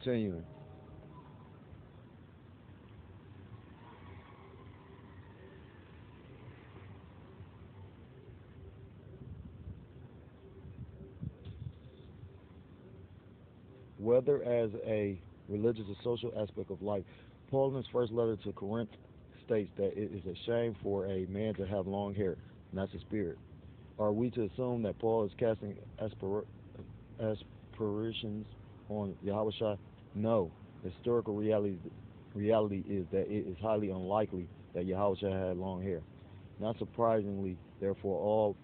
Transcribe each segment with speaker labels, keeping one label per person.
Speaker 1: Continuing. Whether as a religious or social aspect of life, Paul in his first letter to Corinth states that it is a shame for a man to have long hair, and that's a spirit. Are we to assume that Paul is casting aspirations on Yahushua? No. Historical reality is that it is highly unlikely that Yahushua had long hair. Not surprisingly, therefore, all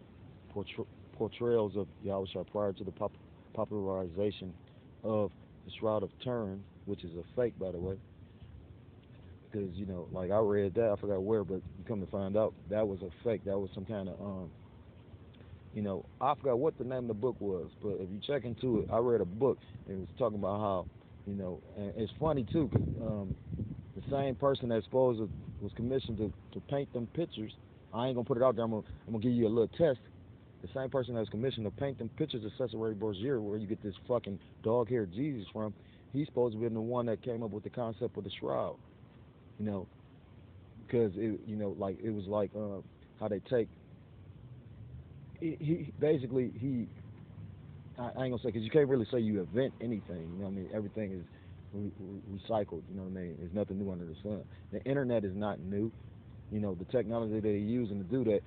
Speaker 1: portrayals of Yahushua prior to the popularization of the Shroud of Turin, which is a fake, by the way, because like I read that, I forgot where, but you come to find out that was a fake. That was some kind of I forgot what the name of the book was, but if you check into it, I read a book and it was talking about how, and it's funny too, 'cause, the same person that supposed to, was commissioned to paint them pictures. I ain't gonna put it out there. I'm gonna give you a little test. The same person that was commissioned to paint them pictures of Cesare Borgia, where you get this fucking dog-haired Jesus from, he's supposed to be the one that came up with the concept of the shroud. You know, because like it was like how they take. He basically I ain't gonna say, because you can't really say you invent anything. You know what I mean? Everything is recycled. You know what I mean? There's nothing new under the sun. The internet is not new. The technology they're using to do that.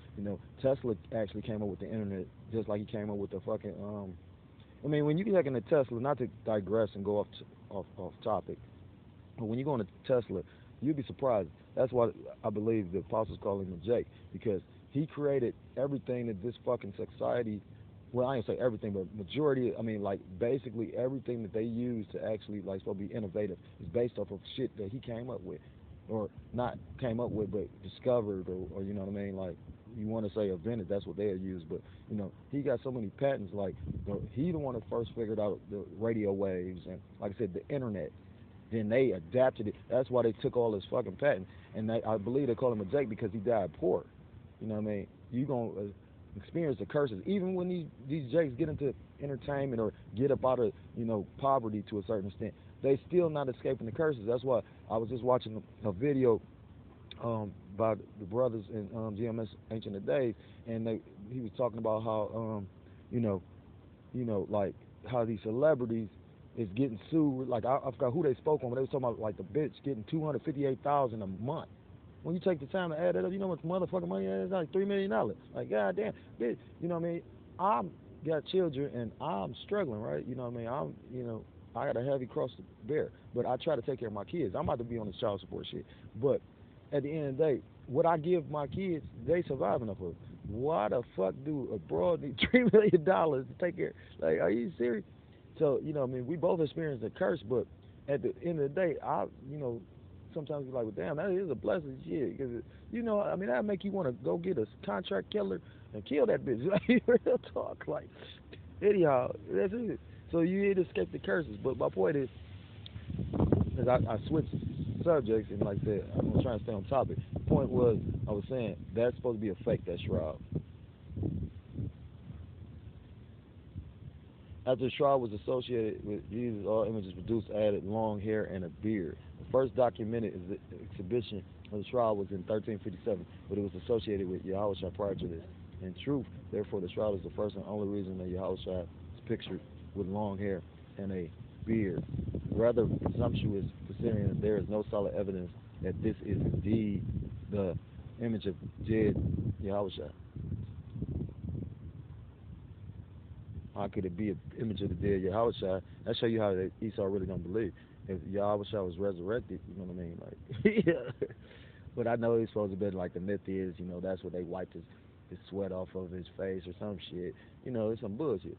Speaker 1: Tesla actually came up with the internet just like he came up with the fucking. I mean, when you get in a Tesla, not to digress and go off topic, but when you go into Tesla, you'd be surprised. That's why I believe the apostles call him a Jake, because he created everything that this fucking society. Well, I ain't say everything, but majority. I mean, like basically everything that they use to actually like supposed to be innovative is based off of shit that he came up with, or not came up with, but discovered, or you know what I mean. Like you want to say invented, that's what they use. But he got so many patents. Like he the one that first figured out the radio waves and, like I said, the internet. Then they adapted it. That's why they took all his fucking patents. And I believe they call him a Jake because he died poor. You know what I mean? You gonna experience the curses. Even when these Jakes get into entertainment or get up out of poverty to a certain extent, they still not escaping the curses. That's why I was just watching a video about the brothers in GMS Ancient of Days, and he was talking about how like how these celebrities is getting sued. Like I forgot who they spoke on, but they was talking about like the bitch getting $258,000 a month. When you take the time to add that up, you know what motherfucking money is? Like $3 million. Like goddamn, bitch. You know what I mean? I'm got children and I'm struggling, right? You know what I mean? I got a heavy cross to bear, but I try to take care of my kids. I'm about to be on this child support shit, but at the end of the day, what I give my kids, they surviving off of. Why the fuck do a broad need $3 million to take care? Like, are you serious? So, I mean, we both experienced a curse, but at the end of the day, sometimes be like, well, damn, that is a blessing, shit. Because, I mean, that make you want to go get a contract killer and kill that bitch. Like, real talk. Like, anyhow, that's it. So you need to escape the curses. But my point is, because I switched subjects, and like I said, I'm trying to stay on topic. The point was, I was saying, that's supposed to be a fake, that shroud. After the shroud was associated with Jesus, all images produced added long hair and a beard. The first documented exhibition of the shroud was in 1357, but it was associated with Yahushua prior to this. In truth, therefore, the shroud is the first and only reason that Yahushua is pictured with long hair and a beard. Rather presumptuous, considering that there is no solid evidence that this is indeed the image of dead Yahushua. How could it be an image of the dead Yahushua? That show you how Esau really don't believe. If Yahushua was resurrected, you know what I mean? Like, yeah. But I know he's supposed to be like the myth is, that's where they wiped his sweat off of his face or some shit. It's some bullshit.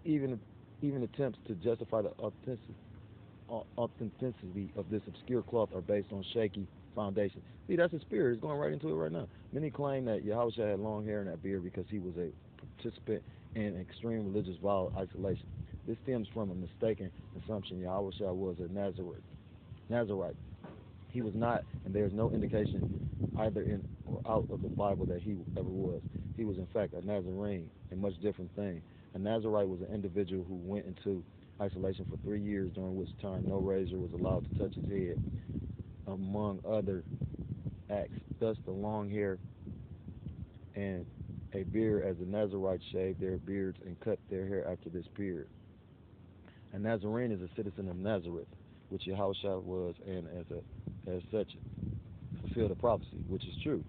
Speaker 1: Even attempts to justify the authenticity of this obscure cloth are based on shaky foundation. See, that's the spirit. It's going right into it right now. Many claim that Yahushua had long hair and that beard because he was a participant in extreme religious vow isolation. This stems from a mistaken assumption Yahushua was a Nazarite. He was not, and there is no indication either in or out of the Bible that he ever was. He was in fact a Nazarene, a much different thing. A Nazarite was an individual who went into isolation for 3 years, during which time no razor was allowed to touch his head, among other acts. Thus, the long hair and a beard, as the Nazarites shaved their beards and cut their hair after this period. A Nazarene is a citizen of Nazareth, which Yahushua was, and as such fulfilled the prophecy, which is true.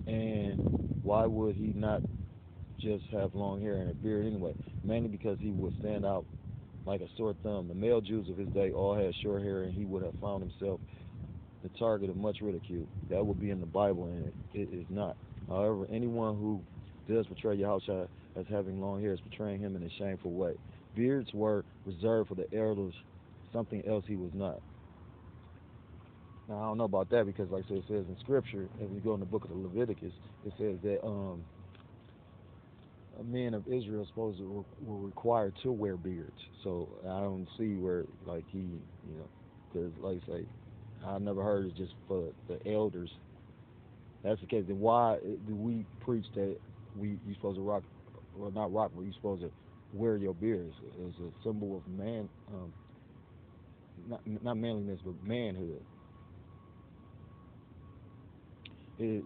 Speaker 1: And why would he not just have long hair and a beard anyway? Mainly because he would stand out like a sore thumb. The male Jews of his day all had short hair, and he would have found himself the target of much ridicule. That would be in the Bible, and it is not. However, anyone who does portray Yahushua as having long hair is portraying him in a shameful way. Beards were reserved for the elders, something else he was not. Now, I don't know about that because, like I said, it says in Scripture, if you go in the book of the Leviticus, it says that men of Israel supposed to were required to wear beards. So I don't see where, like, because, like I say, I never heard it's just for the elders. That's the case. Then why do we preach that you supposed to rock, or not rock, but you supposed to wear your beard? It's a symbol of man, not manliness, but manhood. It is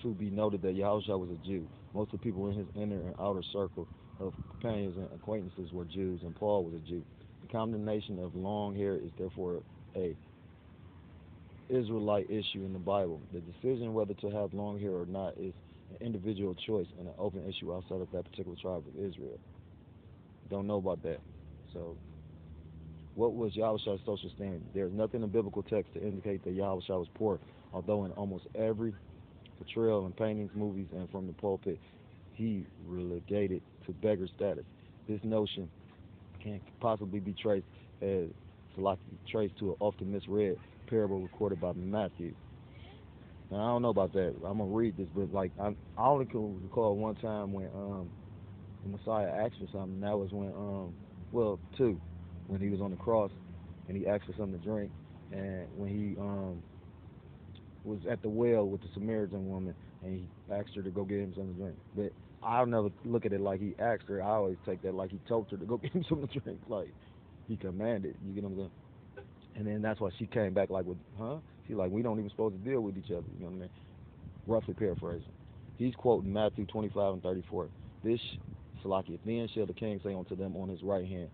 Speaker 1: to be noted that Yahushua was a Jew. Most of the people in his inner and outer circle of companions and acquaintances were Jews, and Paul was a Jew. The condemnation of long hair is therefore a Israelite issue in the Bible. The decision whether to have long hair or not is an individual choice and an open issue outside of that particular tribe of Israel. Don't know about that. So, what was Yahushua's social standing? There is nothing in biblical text to indicate that Yahushua was poor, although in almost every portrayal in paintings, movies, and from the pulpit, he relegated to beggar status. This notion can possibly be traced as traced to an often misread parable recorded by Matthew. Now, I don't know about that. I'm gonna read this, but like I only can recall one time when the Messiah asked for something. That was when well, two, when he was on the cross and he asked for something to drink, and when he was at the well with the Samaritan woman and he asked her to go get him something to drink. But I'll never look at it like he asked her. I always take that like he told her to go get him something to drink, like he commanded. You get what I'm saying? And then that's why she came back like, with, huh? She like, we don't even supposed to deal with each other. You know what I mean? Roughly paraphrasing. He's quoting Matthew 25 and 34. This, Salakia, then shall the king say unto them on his right hand,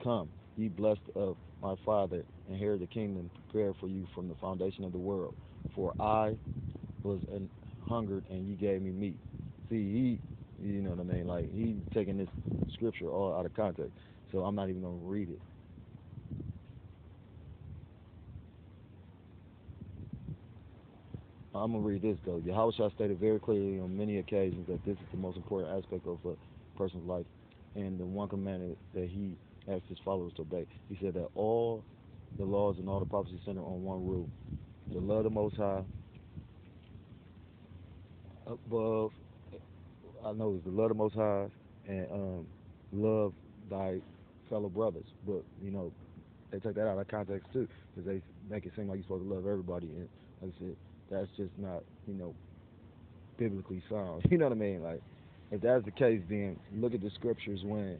Speaker 1: come, ye blessed of my Father, inherit the kingdom prepared for you from the foundation of the world. For I was hungered, and ye gave me meat. See, you know what I mean? Like, he taking this scripture all out of context. So I'm not even going to read it. I'm going to read this, though. Yahushua stated very clearly on many occasions that this is the most important aspect of a person's life and the one commandment that he asked his followers to obey. He said that all the laws and all the prophecies center on one rule: to love the Most High above, I know it's to love the Most High and love thy fellow brothers. But, they take that out of context, too, because they make it seem like you're supposed to love everybody. And like I said, that's just not, biblically sound. You know what I mean? Like, if that's the case, then look at the scriptures when,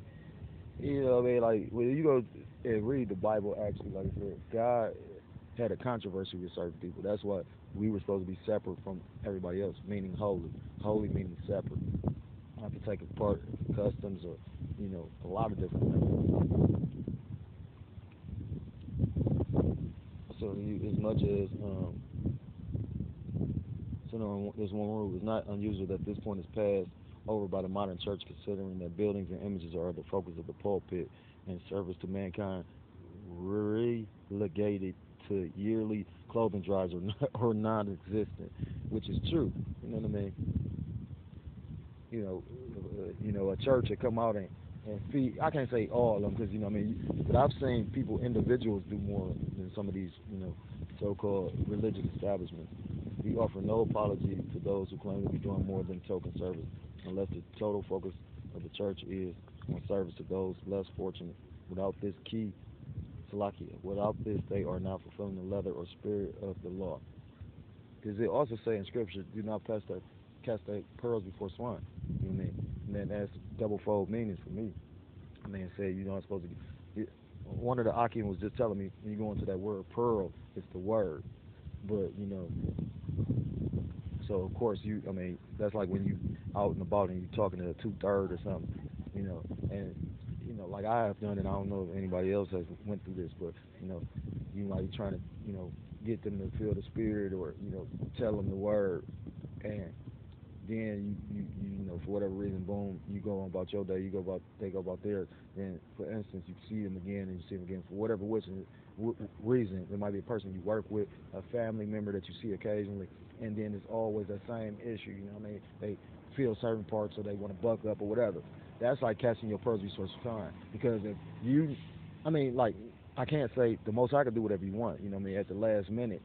Speaker 1: what I mean? Like, when you go and read the Bible, actually, like I said, God had a controversy with certain people. That's why we were supposed to be separate from everybody else, meaning holy. Holy meaning separate. Not to take apart customs or, a lot of different things. So as much as there's one rule. It's not unusual that this point is passed over by the modern church, considering that buildings and images are the focus of the pulpit and service to mankind, relegated to yearly clothing drives or non-existent, which is true. You know what I mean? A church that come out and feed. I can't say all of them because but I've seen individuals do more than some of these so-called religious establishments. We offer no apology to those who claim to be doing more than token service, unless the total focus of the church is on service to those less fortunate. Without this key, Salakia, without this, they are not fulfilling the letter or spirit of the law. Because it also say in Scripture, do not cast their pearls before swine. You know what I mean? And then that's double-fold meanings for me. I mean, say you're not supposed to. one of the Akim was just telling me when you go into that word pearl, it's the word. But so of course I mean, that's like when you out and about and you talking to a 2/3 or something, and like I have done it. I don't know if anybody else has went through this, but you might be trying to get them to feel the spirit or tell them the word, and then for whatever reason, boom, you go on about your day, they go about theirs. Then, for instance, you see them again and you see them again for whatever reason. It might be a person you work with, a family member that you see occasionally, and then it's always that same issue. You know what I mean? They feel certain parts, so they want to buck up or whatever. That's like catching your pearls before swine. Because if you, I mean, like I can't say the most I could do whatever you want. You know what I mean? At the last minute,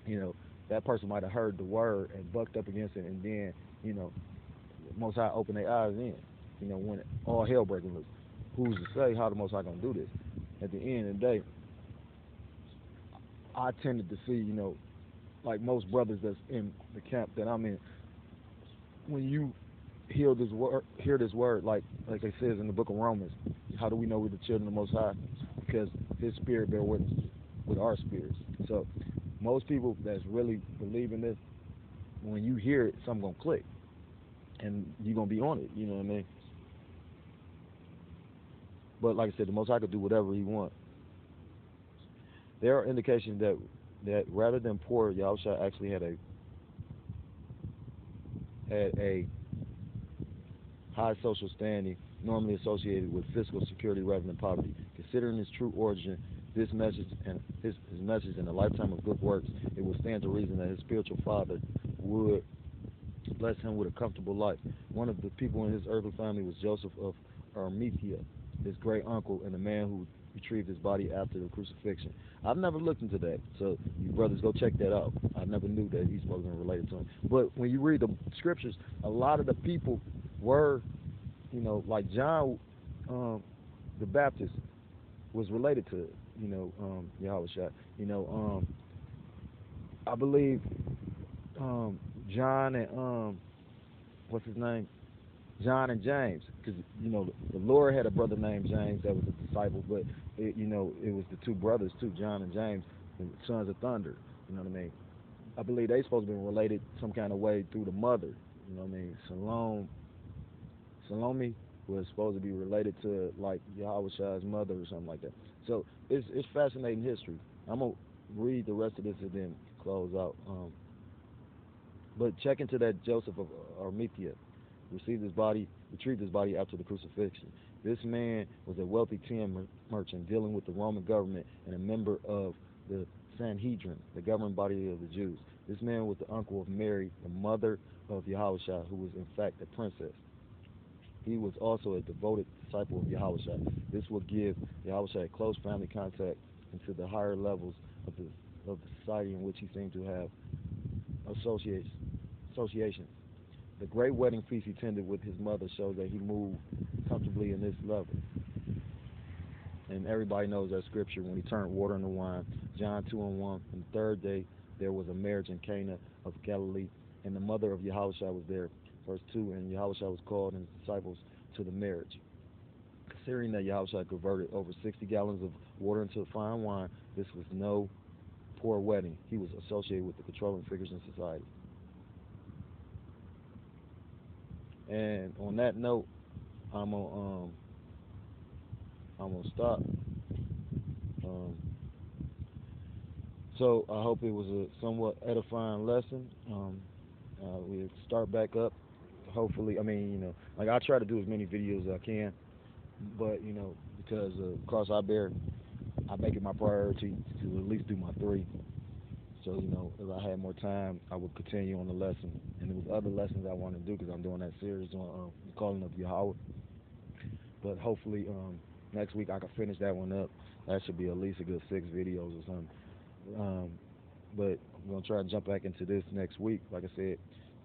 Speaker 1: you know, that person might have heard the word and bucked up against it, and then, you know, Most High open their eyes in. When all hell breaking loose. Who's to say how the Most High gonna do this? At the end of the day, I tended to see, like most brothers that's in the camp that I'm in, when you hear this word, like it says in the book of Romans, how do we know we're the children of the Most High? Because His Spirit bear witness with our spirits. So most people that's really believing this, when you hear it, something gonna click, and you're gonna be on it. You know what I mean? But like I said, the Most High could do whatever He wants. There are indications that rather than poor, Yahusha actually had a high social standing, normally associated with fiscal security rather than poverty. Considering his true origin, this message and his message in a lifetime of good works, it would stand to reason that his spiritual father would bless him with a comfortable life. One of the people in his earthly family was Joseph of Arimathea, his great uncle, and the man who retrieved his body after the crucifixion. I've never looked into that, so you brothers go check that out. I never knew that he's supposed to be related to him. But when you read the scriptures, a lot of the people were, like John the Baptist was related to, Yahweh Shai. I believe John and what's his name? John and James, because the Lord had a brother named James that was a disciple, but it was the two brothers too, John and James, the sons of thunder. You know what I mean? I believe they supposed to be related some kind of way through the mother. You know what I mean? Salome was supposed to be related to like Yahweh Shai's mother or something like that. So it's fascinating history. I'm gonna read the rest of this and then close out. But check into that Joseph of Arimathea retrieved his body after the crucifixion. This man was a wealthy tin merchant dealing with the Roman government and a member of the Sanhedrin, the governing body of the Jews. This man was the uncle of Mary, the mother of Yahushua, who was in fact a princess. He was also a devoted disciple of Yahushua. This would give Yahushua a close family contact into the higher levels of the society in which he seemed to have association. The great wedding feast he tended with his mother shows that he moved comfortably in this level. And everybody knows that scripture when he turned water into wine. John 2:1. On the third day there was a marriage in Cana of Galilee, and the mother of Yahushua was there. Verse 2, and Yahushua was called and his disciples to the marriage. Considering that Yahushua converted over 60 gallons of water into fine wine, this was no poor wedding. He was associated with the controlling figures in society. And on that note, I'm gonna stop. Um, so I hope it was a somewhat edifying lesson. We'll start back up. Hopefully, I mean, like I try to do as many videos as I can, but because across I bear, I make it my priority to at least do my 3. So, if I had more time, I would continue on the lesson. And there was other lessons I want to do because I'm doing that series on the calling of Yahweh. But hopefully next week I can finish that one up. That should be at least a good 6 videos or something. But I'm going to try and jump back into this next week, like I said.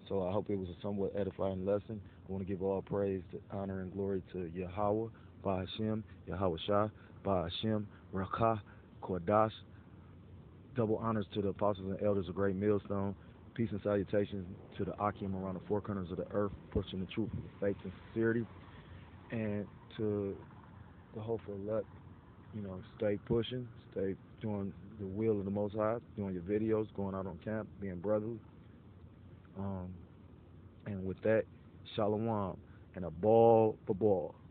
Speaker 1: So I hope it was a somewhat edifying lesson. I want to give all praise, honor, and glory to Yahweh, Ba Hashem, Yahweh Shah, Ba Hashem, Rakah, Kodash. Double honors to the apostles and elders of Great Millstone. Peace and salutations to the Akim around the 4 corners of the earth, pushing the truth with faith and sincerity. And to to hope for luck. You know, stay pushing, stay doing the will of the Most High, doing your videos, going out on camp, being brotherly. Um, and with that, shalom and a ball for ball.